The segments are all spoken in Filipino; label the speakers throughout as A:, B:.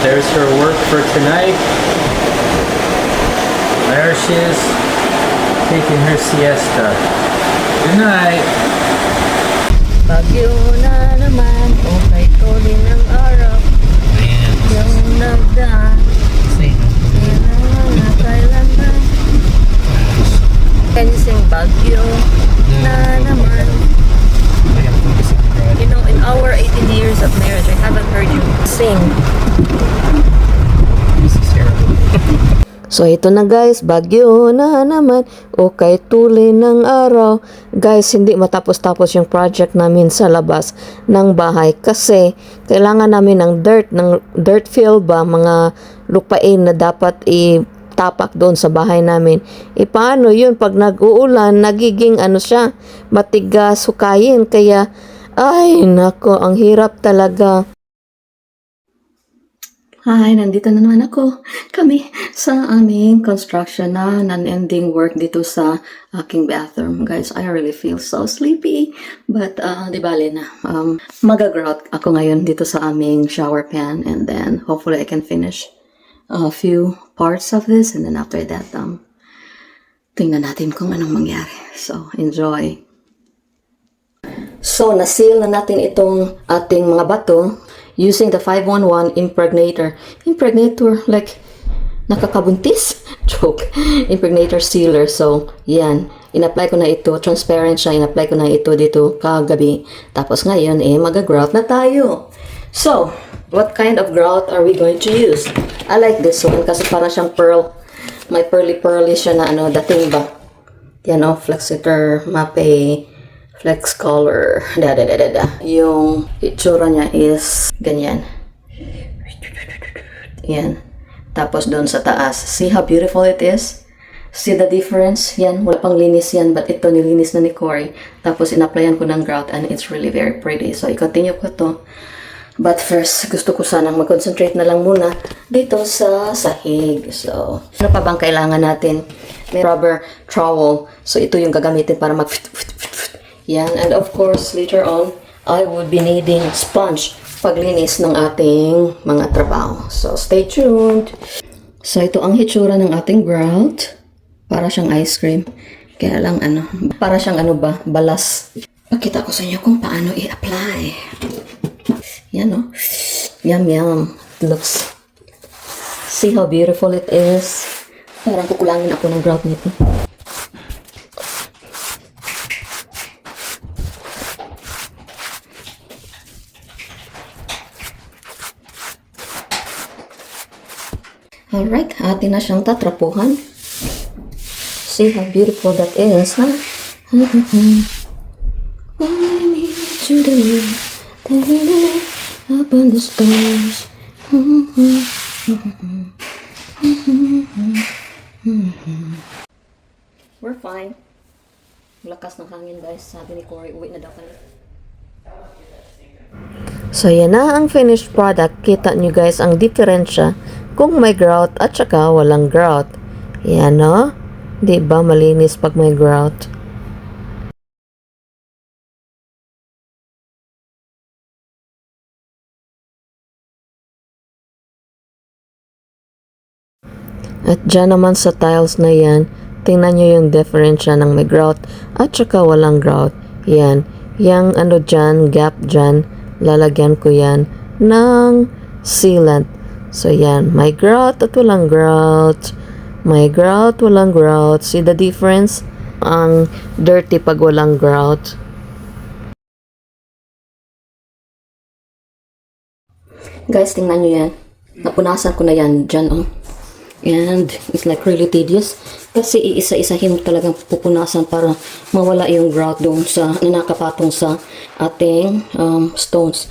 A: there's her work for tonight. There she is, taking her siesta. Good night.
B: Bagyo na naman, okay tuloy ng araw. Yung nagdaan, kailangan kailanman. Can you sing Bagyo na naman? You know, in our 18 years of marriage, I haven't heard you sing.
A: This is terrible.
B: So ito na guys, bagyo na naman, okay tuloy ng araw. Guys, hindi matapos-tapos yung project namin sa labas ng bahay kasi kailangan namin ng dirt fill ba, mga lupain na dapat tapak doon sa bahay namin. Paano yun pag nag-uulan, nagiging siya, matigas, hukayin, kaya ay nako, ang hirap talaga. Hi, nandito na naman kami sa aming construction na non-ending work dito sa aking bathroom. Guys, I really feel so sleepy. But, di bale na. Mag-grout ako ngayon dito sa aming shower pan. And then, hopefully, I can finish a few parts of this. And then after that, tingnan natin kung anong mangyari. So, enjoy. So, na-seal na natin itong ating mga bato using the 511 impregnator. Impregnator, like, nakakabuntis? Joke. Impregnator sealer. So, yan. In-apply ko na ito. Transparent siya. In-apply ko na ito dito kagabi. Tapos ngayon, mag-grout na tayo. So, what kind of grout are we going to use? I like this one kasi parang siyang pearl. May pearly siya na dating ba? Yan Flexitor Mape Flex Color. Yung itsura niya is ganyan. Yan. Tapos doon sa taas. See how beautiful it is? See the difference? Yan. Wala pang linis yan. But ito nilinis na ni Corey. Tapos in-applyan ko ng grout and it's really very pretty. So i-continue ko to. But first, gusto ko sanang mag-concentrate na lang muna dito sa sahig. So, ano pa bang kailangan natin? May rubber trowel. So ito yung gagamitin para yan. And of course, later on, I would be needing sponge paglinis ng ating mga trabaho. So, stay tuned. So, ito ang hitsura ng ating grout. Para siyang ice cream. Kaya lang, para siyang balas. Pakita ko sa inyo kung paano i-apply. Yan, Yum, yum. It looks. See how beautiful it is. Parang kukulangin ako ng grout nito. Alright, atin na siyang tatrapuhan. See how beautiful that is, huh? I need you to live up on the stars. We're fine. Lakas ng hangin guys. Sabi ni Corey, uwi na daw kami. So yan na ang finished product. Kita nyo guys ang diferensya kung may grout at saka walang grout. Yan Di ba malinis pag may grout? At dyan naman sa tiles na yan, tingnan nyo yung diferensya ng may grout at saka walang grout. Yan. Yang dyan, gap dyan, lalagyan ko yan ng sealant. So yan, may grout at walang grout. May grout, walang grout. See the difference? Ang dirty pag walang grout. Guys, tingnan nyo yan. Napunasan ko na yan dyan, And it's like really tedious. Kasi iisa-isahin mo talagang pupunasan para mawala yung grout doon sa nakapatong sa ating stones.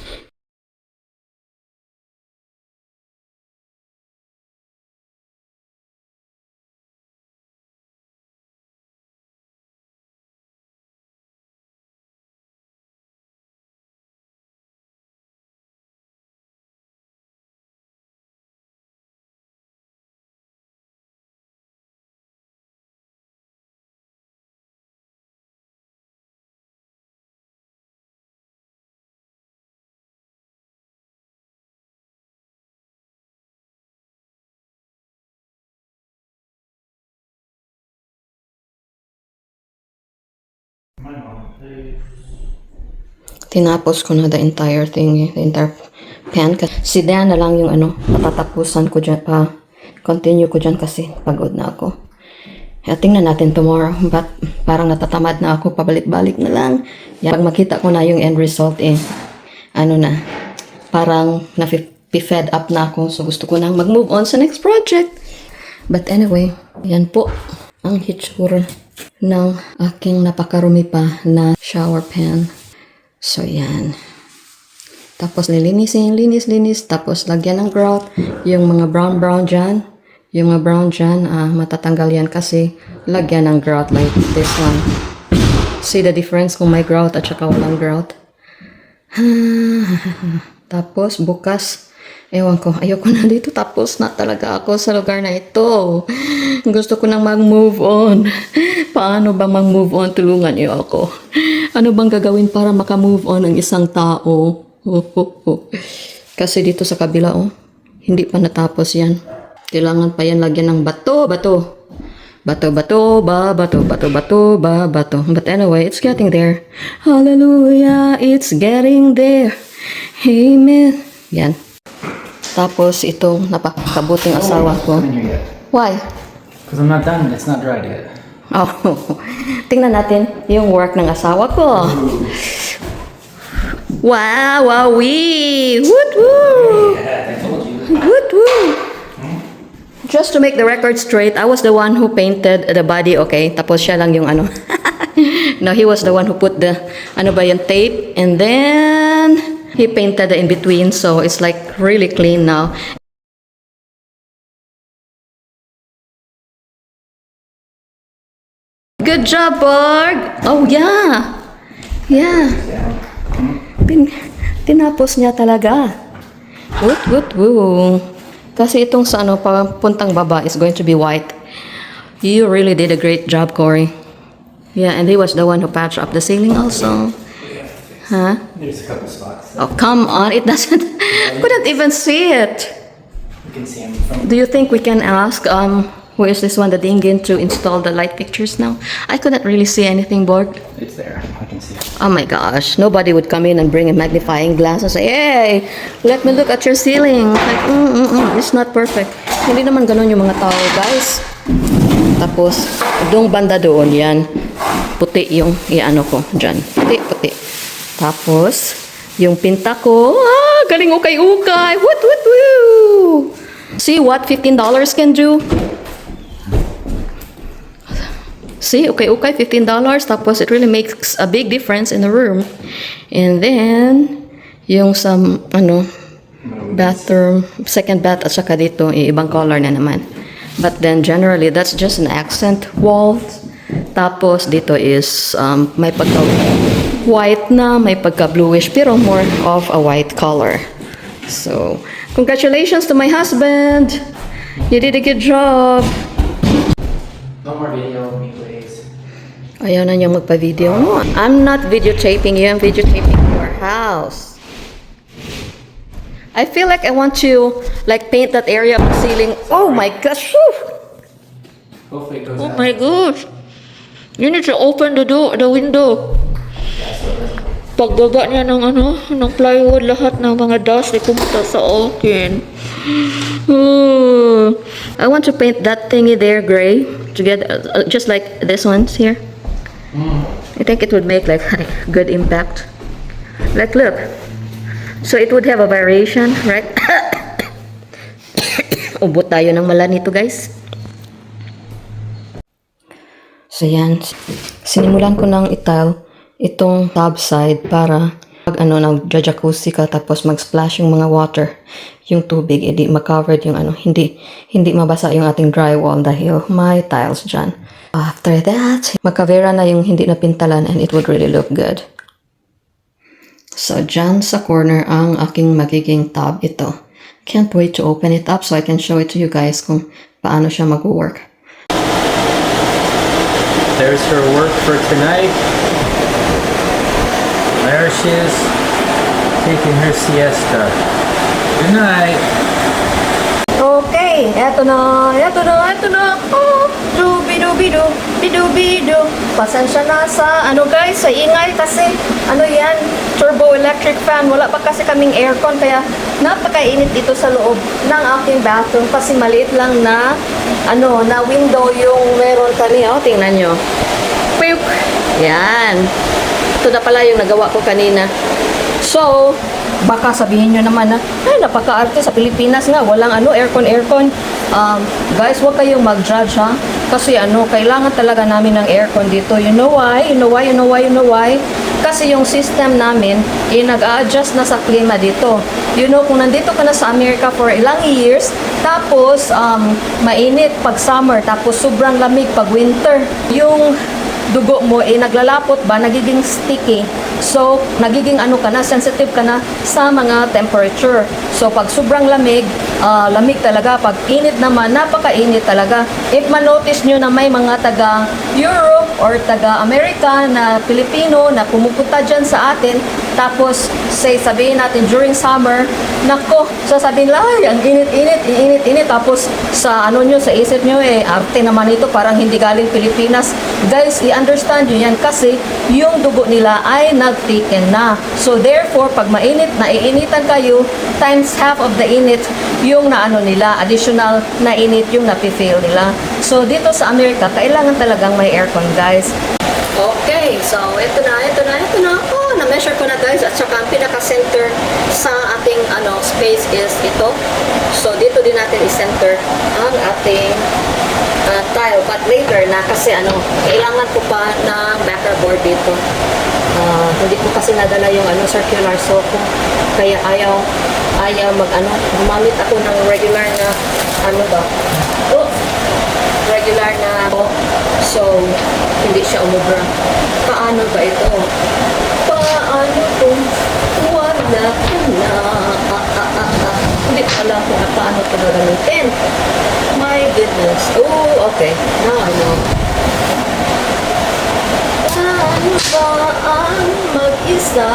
B: Tinapos ko na the entire thing, the entire pan. Si Dan na lang yung patatapusan ko dyan pa. Continue ko dyan kasi pagod na ako. Tingnan natin tomorrow. But parang natatamad na ako, pabalik-balik na lang. Pag makita ko na yung end result parang na-fed up na ako. So gusto ko nang mag-move on sa next project. But anyway, yan po ang hitsura ng aking napakarumi pa na shower pan. So yan. Tapos nilinisin, linis. Tapos lagyan ng grout. Yung mga brown dyan. Matatanggal yan kasi lagyan ng grout like this one. See the difference kung may grout at saka walang grout. Tapos bukas, ewan ko, ayoko na dito. Tapos na talaga ako sa lugar na ito. Gusto ko nang mag-move on. Paano ba mag-move on? Tulungan niyo ako. Ano bang gagawin para maka-move on ang isang tao? Kasi dito sa kabila, hindi pa natapos yan. Kailangan pa yan lagyan ng bato. But anyway, it's getting there. Hallelujah, it's getting there. Amen. Yan. Tapos itong napakabuting asawa ko. Why?
A: Because I'm not done. It's not dried yet.
B: Oh, tingnan natin yung work ng asawa ko. Wow, wowee! Woot woo!
A: I told you.
B: Woot woo! Just to make the record straight, I was the one who painted the body, okay? Tapos siya lang yung No, he was the one who put the, tape. And then, he painted the in-between. So, it's like really clean now. Good job, Borg! Oh, yeah! Yeah. Tinapos niya talaga. Woot woo. Kasi itong sa papuntang baba is going to be white. You really did a great job, Corey. Yeah, and he was the one who patched up the ceiling also. Huh?
A: There's a couple spots.
B: Oh, come on. It doesn't... couldn't even see it.
A: You can see them from...
B: Do you think we can ask, who is this one, the Dingin, to install the light fixtures now? I couldn't really see anything, Borg.
A: It's there. I can see it.
B: Oh my gosh, nobody would come in and bring a magnifying glass and say, hey, let me look at your ceiling. Like, it's not perfect. Hindi naman ganun yung mga tao, guys. Tapos, doong banda doon, yan. Puti yung ko, dyan. Puti. Tapos, yung pinta ko, galing ukay-ukay. Woot! See what $15 can do? See, okay, $15. Tapos it really makes a big difference in the room. And then, yung bathroom, second bath at saka dito, ibang color na naman. But then generally, that's just an accent wall. Tapos dito is may pagka-white na, may pagka-bluish, pero more of a white color. So, congratulations to my husband! You did a good job!
A: No more video of me, please.
B: Ayaw na niya magpa-video. No, I'm not videotaping you. I'm videotaping your house. I feel like I want to paint that area of the ceiling. Oh my gosh. Whew.
A: Hopefully it goes
B: Oh
A: out.
B: my gosh. You need to open the window. Pagbaba niya ng plywood, lahat ng mga dust ay pumunta sa akin. I want to paint that thingy there gray together, just like this one's here. I think it would make a good impact. Look. So it would have a variation, right? Ubot tayo ng mala nito, guys. So yan, sinimulan ko ng itile itong top side para pag nag-jacuzzi ka tapos mag-splash yung mga water, yung tubig, hindi ma-covered yung hindi mabasa yung ating drywall dahil may tiles dyan. After that, magkavera na yung hindi napintalan and it would really look good. So dyan sa corner ang aking magiging tub ito. Can't wait to open it up so I can show it to you guys kung paano siya mag-work.
A: There's her work for tonight. There she is, taking her siesta. Good night.
B: Okay, eto na. Oh, dooby-dooby-doo. Bidu-bidu. Pasensya na sa, guys, sa ingay kasi, yan, turbo electric fan. Wala pa kasi kaming aircon, kaya napakainit dito sa loob ng aking bathroom kasi maliit lang na, na window yung meron kami. Tingnan nyo. Puyuk. Yan. Ito na pala yung nagawa ko kanina. So, baka sabihin nyo naman na, napaka-arte sa Pilipinas nga, walang aircon. Guys, huwag kayong mag-judge, ha? Kasi kailangan talaga namin ng aircon dito. You know why? Kasi yung system namin, nag-a-adjust na sa klima dito. Kung nandito ka na sa Amerika for ilang years, tapos, mainit pag summer, tapos sobrang lamig pag winter. Yung dugo mo naglalapot ba, nagiging sticky. So, nagiging sensitive ka na sa mga temperature. So, pag sobrang lamig, lamig talaga. Pag init naman, napakainit talaga. If manotice nyo na may mga taga Europe or taga America na Pilipino na pumupunta dyan sa atin, tapos, sabihin natin during summer, nako, sasabihin nila, ay, ang init. Tapos, sa sa isip nyo, arte naman ito, parang hindi galing Pilipinas. Guys, i-understand nyo yan kasi yung dugo nila ay nag-thicken na. So, therefore, pag mainit, naiinitan kayo, times half of the init, yung nila, additional na init yung napi-feel nila. So, dito sa Amerika, kailangan talagang may aircon, guys. Okay, so, ito na. Na-measure ko na, guys, at saka ang pinaka-center sa ating, space is ito. So, dito din natin i-center ang ating tile, but later na kasi kailangan ko pa ng backer board dito. Hindi ko kasi nadala yung circular saw ko, kaya ayaw gumamit ako ng regular na regular na so hindi siya umubra. Paano ba ito? Paano kung wala ka na? Hindi ko alam kung paano ito gagamitin. My goodness. Oh, okay. Now I know. Paano ba ang mag-isa?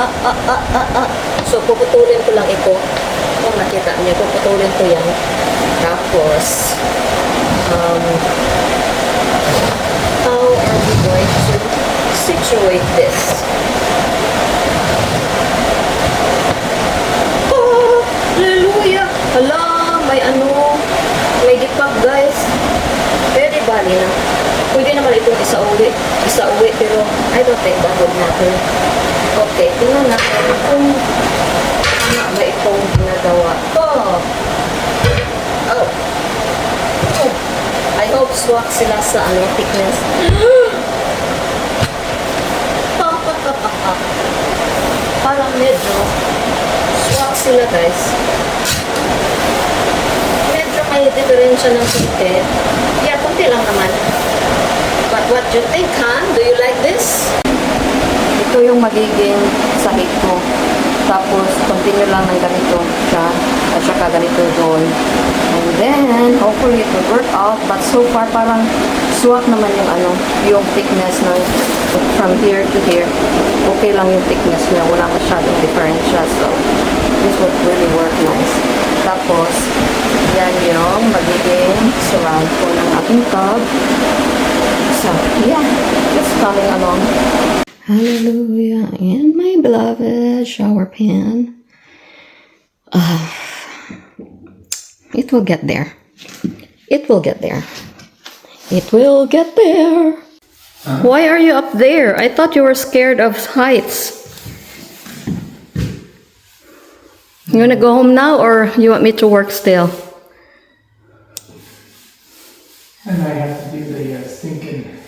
B: So, puputulin ko lang ito. Kung nakita niyo, puputulin ko yan. Tapos, how are we going to situate this? Oh, hallelujah! Hala, may dipag, guys. Pwede bali na. Pwede naman itong isa-uwi, pero I don't think that would matter. Okay, tingnan natin kung ano ba itong ginagawa ko. Oh. I hope swak sila sa thickness. Parang medyo swak sila, guys. Medyo may diferensya ng konti. Yeah, konti lang naman. But what do you think, huh? Do you like this? Ito yung magiging sahig ko. Tapos, continue lang ng ganito siya. At saka ganito doon. And then, hopefully it will work out. But so far, parang swak naman yung thickness ng from here to here. Okay lang yung thickness niya. Wala masyadong differential. So, this would really work nice. Tapos, yan yung magiging surround ko ng aking tub. So, yeah. Just coming along. Hallelujah. And my beloved shower pan. It will get there. It will get there. It will get there. Why are you up there? I thought you were scared of heights. You want to go home now or you want me to work still?
A: And I have to do the thinking.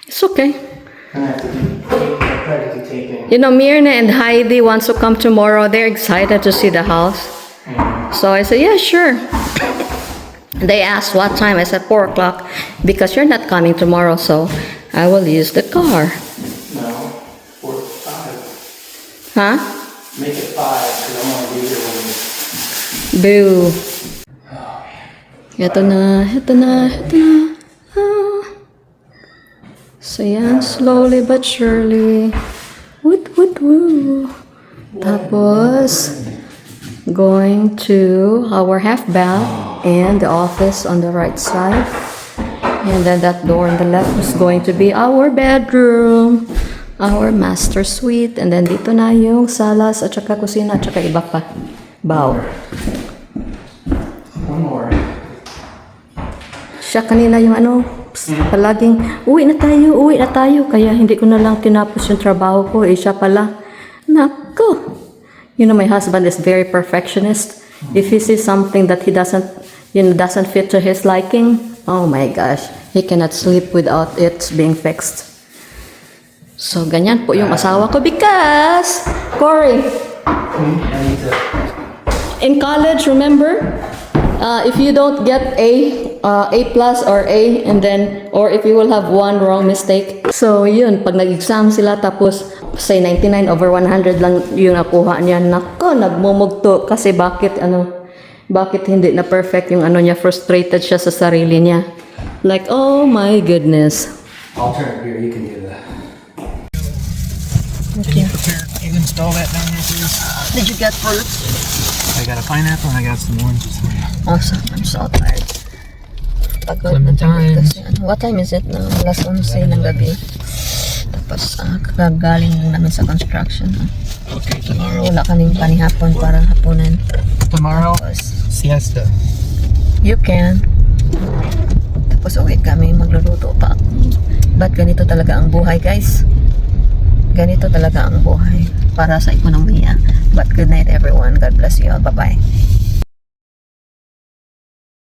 B: It's okay.
A: I have to do practically taking.
B: You know, Mirna and Heidi wants to come tomorrow. They're excited to see the house. So I said, yeah, sure. They asked what time. I said 4 o'clock because you're not coming tomorrow, so I will use the car.
A: No, 4 to 5.
B: Huh?
A: Make it 5 because I want to be here when you.
B: Boo. Ito na. Ah. So yan, slowly but surely. Woot. Tapos, going to our half bath and the office on the right side. And then that door on the left is going to be our bedroom. Our master suite. And then dito na yung salas at saka kusina at saka iba pa. Bow.
A: One more.
B: Siya kanina yung ano, palaging, uwi na tayo. Kaya hindi ko na lang tinapos yung trabaho ko. Siya pala, nako. You know, my husband is very perfectionist. If he sees something that he doesn't fit to his liking, oh my gosh, he cannot sleep without it being fixed. So, ganyan po yung asawa ko because, Corey,
A: I need to.
B: in college, remember, if you don't get A plus or A, and then, or if you will have one wrong mistake. So, yun, pag nag-exam sila, tapos, say, 99 over 100 lang yung nakuha niya. Nako, nagmumugto. Kasi bakit hindi na perfect yung ano niya, frustrated siya sa sarili niya. Like, oh my goodness.
A: I'll turn it here. You can do that.
B: Okay.
A: You can install that down there, please.
B: Did you get fruit?
A: I got a pineapple and I got some oranges for you.
B: Awesome. I'm so tired. Pagod na
A: Clementine.
B: kasi. What time is it now? Alas 11 ng gabi. Tapos kagagaling lang namin sa construction.
A: Okay, tomorrow.
B: Wala kaming panihapon para hapunan.
A: Tomorrow,
B: Tapos,
A: siesta.
B: you can. Tapos uwi kami, magluluto pa. Ba't ganito talaga ang buhay, guys? Ganito talaga ang buhay para sa ekonomiya. But good night, everyone. God bless you all. Bye-bye.